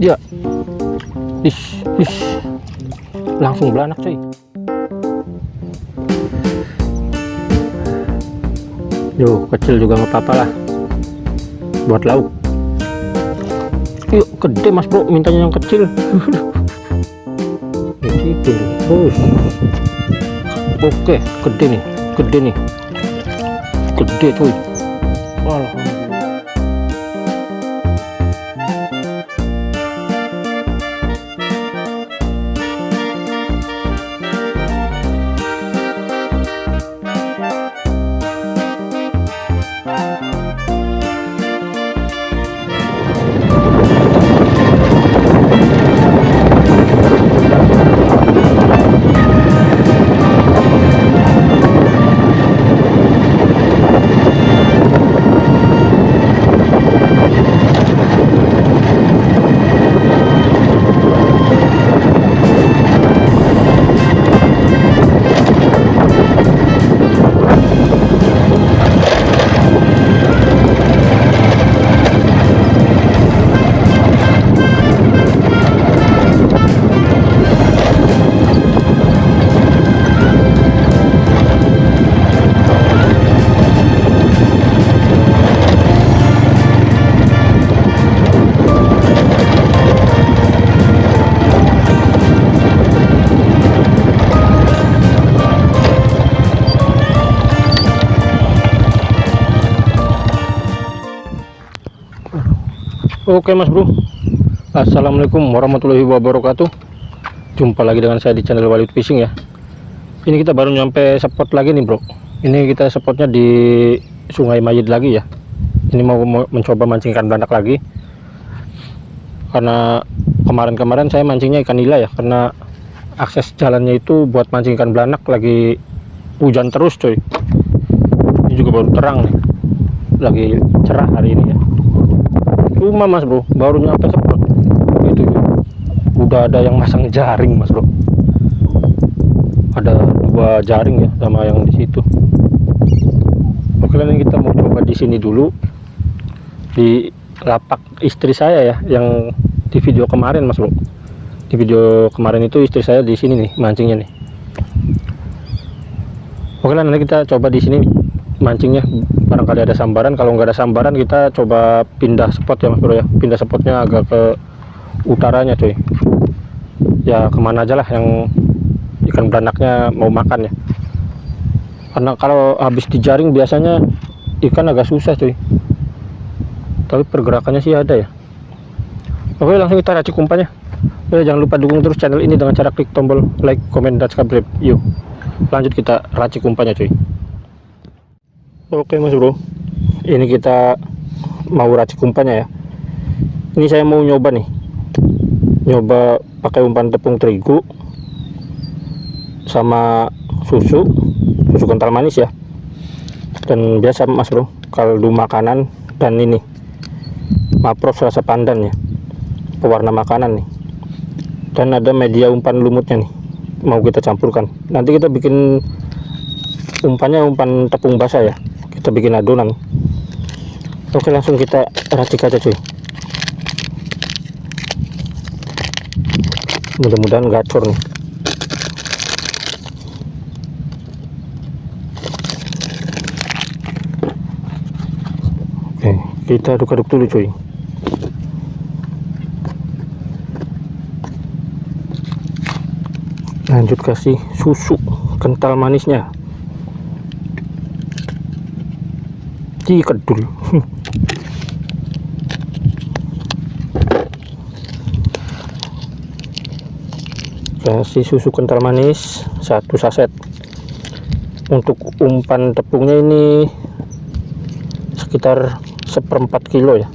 Ya, langsung belanak cuy. Yuk, kecil juga nggak apa-apa lah buat lauk. Yuk, gede mas bro, mintanya yang kecil. Ini terus. Oke, gede nih, gede cuy. Alhamdulillah. Oke mas bro, assalamualaikum warahmatullahi wabarakatuh. Jumpa lagi dengan saya di channel Walid Fishing ya. Ini kita baru nyampe spot lagi nih bro. Ini kita spotnya di Sungai Mayit lagi ya. Ini mau mencoba mancing ikan belanak lagi. Karena kemarin saya mancingnya ikan nila ya. Karena akses jalannya itu buat mancing ikan belanak lagi hujan terus coy. Ini juga baru terang nih, lagi cerah hari ini ya. Cuma mas bro, baru nyampe spot itu udah ada yang masang jaring mas bro. Ada 2 jaring ya, sama yang di situ. Oke, ini kita mau coba di sini dulu, di lapak istri saya ya, yang di video kemarin mas bro. Di video kemarin itu istri saya di sini nih mancingnya nih. Oke lah, nanti kita coba di sini mancingnya, barangkali ada sambaran. Kalau nggak ada sambaran kita coba pindah spot ya mas bro ya. Pindah spotnya agak ke utaranya cuy ya, kemana aja lah yang ikan belanaknya mau makan ya. Karena kalau habis dijaring biasanya ikan agak susah cuy, tapi pergerakannya sih ada ya. Oke, langsung kita racik umpannya. Jangan lupa dukung terus channel ini dengan cara klik tombol like, comment, dan subscribe. Yuk lanjut kita racik umpannya cuy. Oke mas bro, ini kita mau racik umpannya ya. Ini saya mau nyoba nih, nyoba pakai umpan tepung terigu sama susu kental manis ya, dan biasa mas bro kaldu makanan, dan ini mapros rasa pandan ya, pewarna makanan nih, dan ada media umpan lumutnya nih mau kita campurkan. Nanti kita bikin umpannya umpan tepung basah ya, kita bikin adonan. Oke, langsung kita racik aja cuy. Mudah-mudahan gacor nih. Oke, kita aduk-aduk dulu cuy. Lanjut kasih susu kental manisnya. Kedul. Kasih susu kental manis 1 saset. Untuk umpan tepungnya ini sekitar 1/4 kilo ya.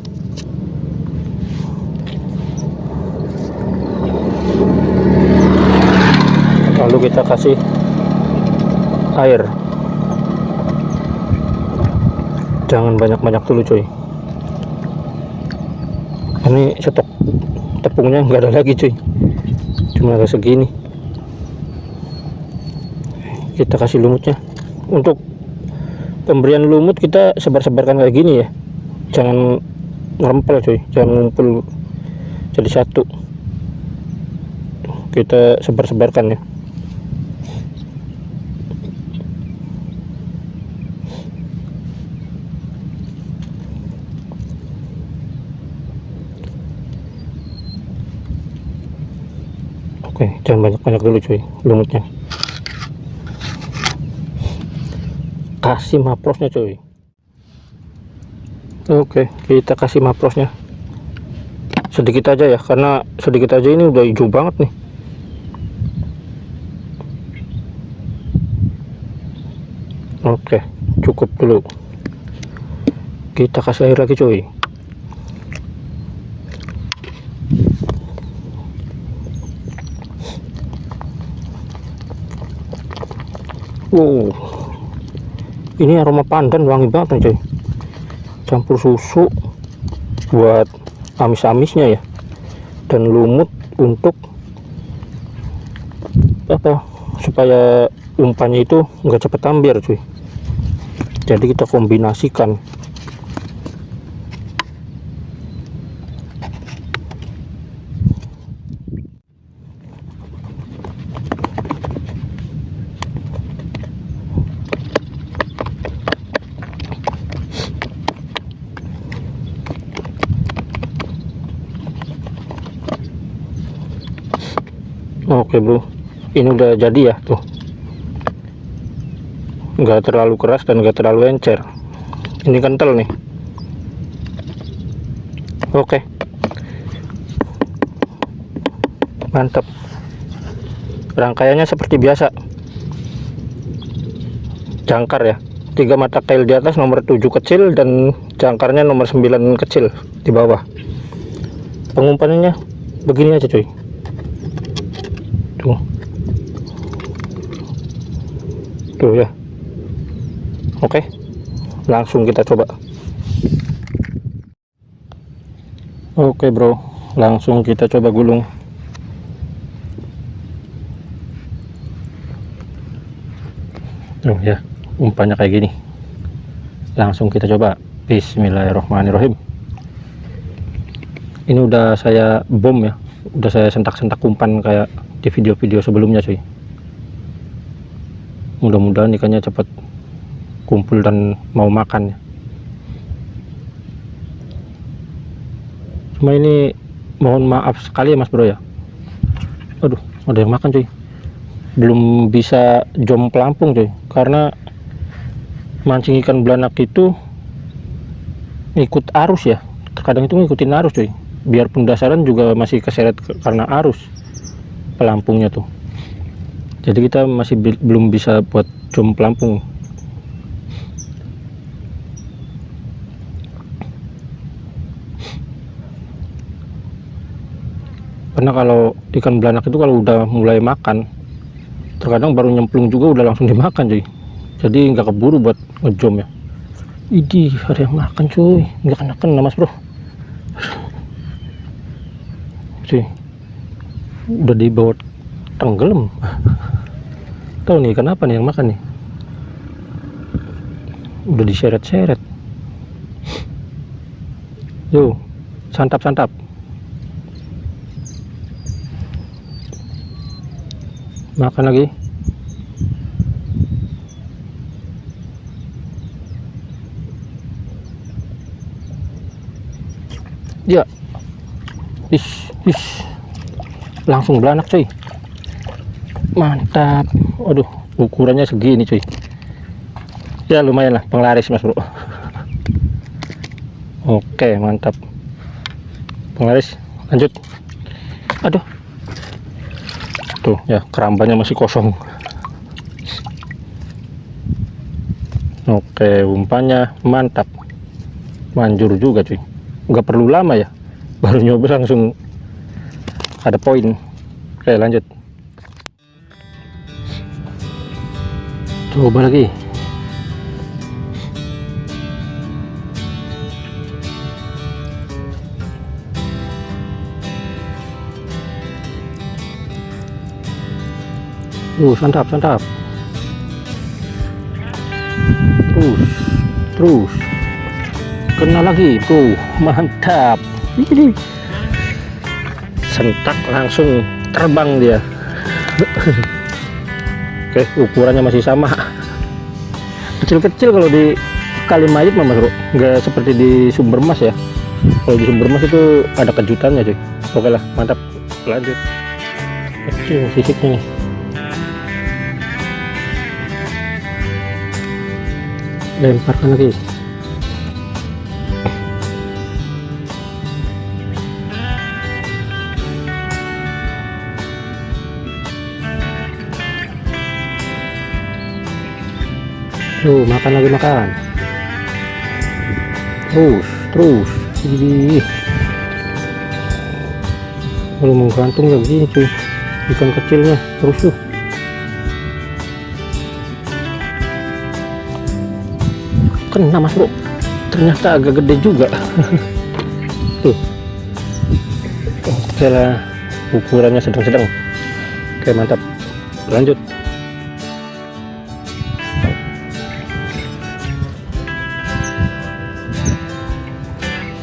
Lalu kita kasih air, jangan banyak-banyak dulu cuy. Ini stok tepungnya nggak ada lagi cuy, cuma ada segini. Kita kasih lumutnya. Untuk pemberian lumut kita sebar-sebarkan kayak gini ya, jangan ngerempel coy, jangan ngumpul jadi satu. Kita sebar-sebarkan ya. Oke, jangan banyak-banyak dulu cuy lumutnya. Kasih maprosnya cuy. Oke, kita kasih maprosnya sedikit aja ya, karena sedikit aja ini udah hijau banget nih. Oke, cukup dulu. Kita kasih air lagi cuy. Wow, ini aroma pandan wangi banget nih cuy. Campur susu buat amis-amisnya ya, dan lumut untuk apa, supaya umpannya itu nggak cepet ambiar cuy. Jadi kita kombinasikan. Oke bro, ini udah jadi ya tuh, nggak terlalu keras dan nggak terlalu encer, ini kental nih. Oke, mantap. Rangkaiannya seperti biasa, jangkar ya, 3 mata kail di atas, nomor 7 kecil, dan jangkarnya nomor 9 kecil di bawah. Pengumpanannya begini aja cuy. Tuh ya. Oke, langsung kita coba. Oke bro, langsung kita coba gulung. Tuh ya, umpannya kayak gini. Langsung kita coba. Bismillahirrahmanirrahim. Ini udah saya bom ya, udah saya sentak-sentak umpan kayak di video-video sebelumnya cuy. Mudah-mudahan ikannya cepat kumpul dan mau makan ya. Cuma ini mohon maaf sekali ya mas bro ya. Aduh, ada yang makan cuy. Belum bisa jom pelampung cuy, karena mancing ikan belanak itu ikut arus ya. Terkadang itu ngikutin arus cuy. Biarpun dasaran juga masih keseret karena arus pelampungnya tuh. Jadi kita masih belum bisa buat jom pelampung. Karena kalau ikan belanak itu kalau udah mulai makan, terkadang baru nyemplung juga udah langsung dimakan cuy. Jadi nggak keburu buat ngejom ya. Idih, ada yang makan cuy, nggak kena mas bro. Cuy, udah dibawa tenggelam. Tahu nih kenapa nih yang makan nih, udah diseret-seret. Yo, santap makan lagi. Ya, langsung belanak cuy, mantap. Waduh, ukurannya segini cuy. Ya lumayan lah, penglaris mas bro. Oke, mantap, penglaris. Lanjut. Aduh, tuh ya, kerambanya masih kosong. Oke, umpannya mantap, manjur juga cuy. Nggak perlu lama ya, baru nyoba langsung ada poin. Oke, lanjut. Coba lagi. Santap. Terus. kena lagi bro, mantap. Ini sentak langsung terbang dia. Oke, ukurannya masih sama, kecil-kecil kalau di kali mayit mah bro, nggak seperti di sumber emas ya. Kalau di sumber emas itu ada kejutannya cuy. Oke lah, mantap, lanjut. Kecil sisiknya nih. Lemparkan lagi. Tuh, makan lagi, makan. Terus. Ih. Kalau menggantung ya begini cuy. Ikan kecilnya terus tuh. Kena mas bro. Ternyata agak gede juga. Tuh. Oke lah. Ukurannya sedang-sedang. Oke, mantap. Lanjut.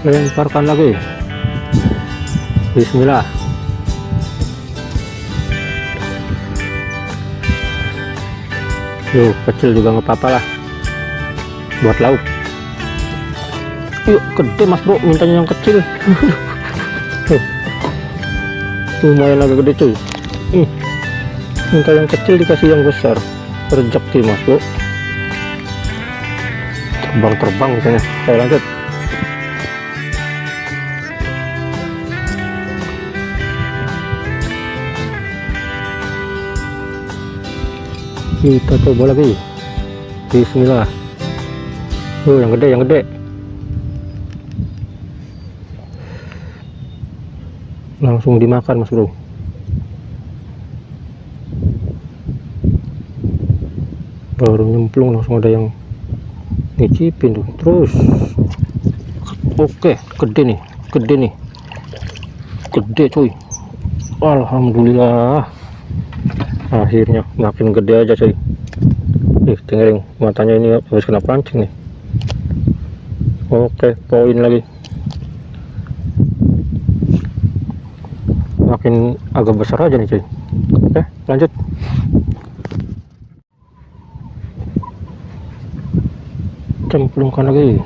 Lemparkan lagi. Bismillah. Yuk, kecil juga nggak apa-apa lah buat lauk. Yuk, gede mas bro, mintanya yang kecil. Lumayan agak gede cuy. Minta yang kecil dikasih yang besar. Rezeki mas bro. Terbang misalnya. Saya lanjut. Kita coba lagi. Bismillah. Yang gede. Langsung dimakan mas bro. Baru nyemplung langsung ada yang ngicipin tuh. Terus. Oke, gede nih. Gede cuy. Alhamdulillah. Akhirnya makin gede aja cuy. Tinggal matanya ini harus kena pancing nih. Oke, poin lagi. Makin agak besar aja nih cuy. Oke, lanjut. Cemplungkan lagi.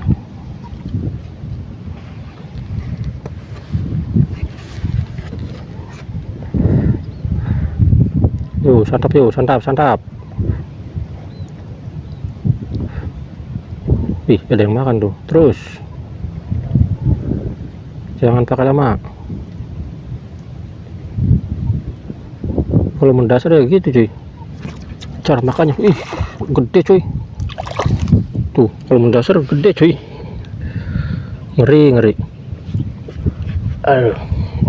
Yuk, santap. Ih, ada yang makan tuh. Terus. Jangan pakai lama. Kalau mendasar ya gitu cuy. Cara makannya, gede cuy. Tuh, kalau mendasar gede cuy. Ngeri. Aduh.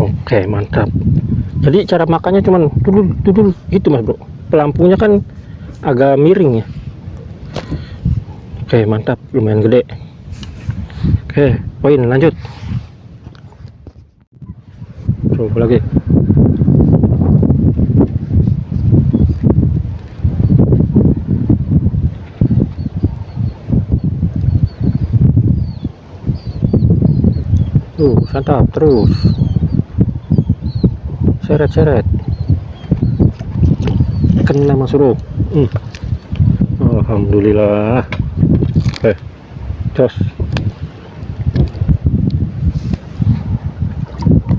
Oke, mantap. Jadi cara makannya cuman dudul gitu mas bro. Pelampungnya kan agak miring ya. Oke, mantap, lumayan gede. Oke, poin lanjut. Coba lagi. Santap terus. Seret. Kena mas bro. Alhamdulillah. Jos.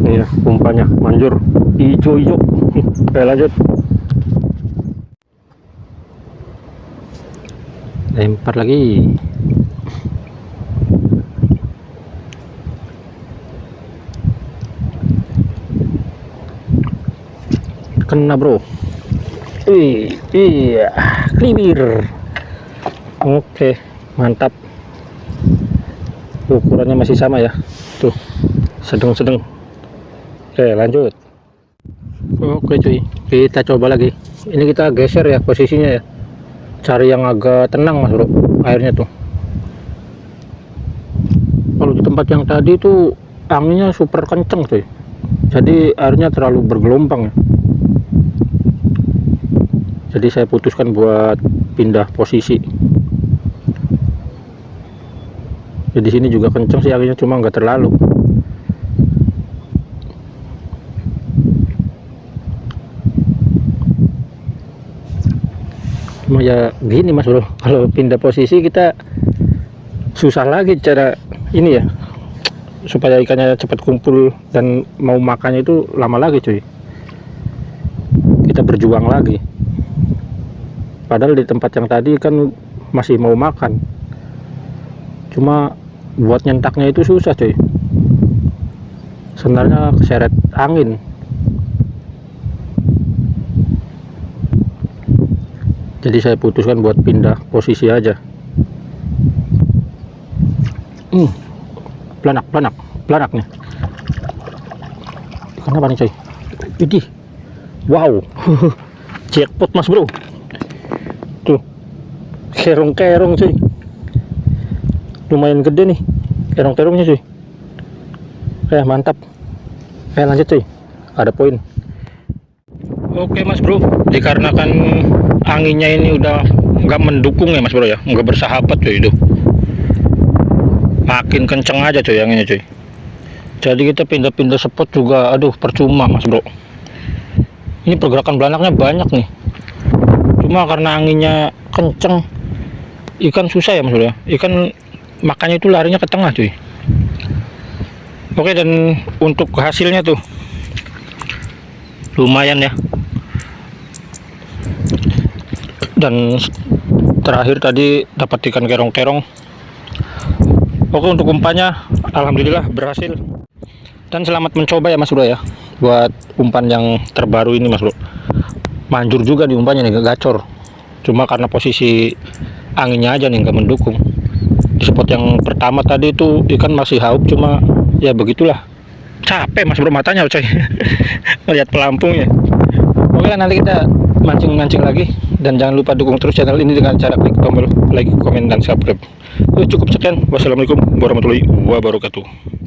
Ini ya umpannya manjur hijau. Oke, lanjut. Lempar lagi. Kena bro. Iya, klibir. Oke, mantap. Ukurannya masih sama ya. Tuh, sedang. Oke, lanjut. Oke cuy, kita coba lagi. Ini kita geser ya posisinya ya. Cari yang agak tenang mas bro, airnya tuh. Kalau di tempat yang tadi tuh anginnya super kenceng cuy. Jadi airnya terlalu bergelombang ya. Jadi saya putuskan buat pindah posisi. Ya di sini juga kenceng sih anginnya, cuma nggak terlalu. Cuma ya gini Mas Bro, kalau pindah posisi kita susah lagi cara ini ya, supaya ikannya cepat kumpul dan mau makannya itu lama lagi cuy. Kita berjuang lagi. Padahal di tempat yang tadi kan masih mau makan. Cuma buat nyentaknya itu susah cuy. Sebenarnya keseret angin. Jadi saya putuskan buat pindah posisi aja. Planak nih. Kenapa nih coy? Idih, wow, jackpot Mas Bro. Tuh, kerong-kerong cuy. Lumayan gede nih, kerong-kerongnya cuy. Mantap. Lanjut cuy, ada poin. Oke Mas Bro, dikarenakan anginnya ini udah nggak mendukung ya Mas Bro ya, nggak bersahabat cuy itu. Makin kenceng aja cuy anginnya cuy. Jadi kita pindah-pindah spot juga aduh percuma Mas Bro. Ini pergerakan belanaknya banyak nih. Cuma karena anginnya kenceng, ikan susah ya Mas Bro ya. Ikan makanya itu larinya ke tengah cuy. Oke, dan untuk hasilnya tuh lumayan ya. Dan terakhir tadi dapat ikan kerong-kerong. Oke, untuk umpannya alhamdulillah berhasil. Dan selamat mencoba ya Mas Bro ya, buat umpan yang terbaru ini Mas Bro. Manjur juga di umpannya nih, gacor. Cuma karena posisi anginnya aja nih nggak mendukung. Di spot yang pertama tadi itu ikan masih haup, cuma ya begitulah. Capek Mas Bro matanya coy. Melihat pelampungnya. Oke lah, nanti kita mancing-mancing lagi, dan jangan lupa dukung terus channel ini dengan cara klik tombol like, komen, dan subscribe. Cukup sekian. Wassalamualaikum warahmatullahi wabarakatuh.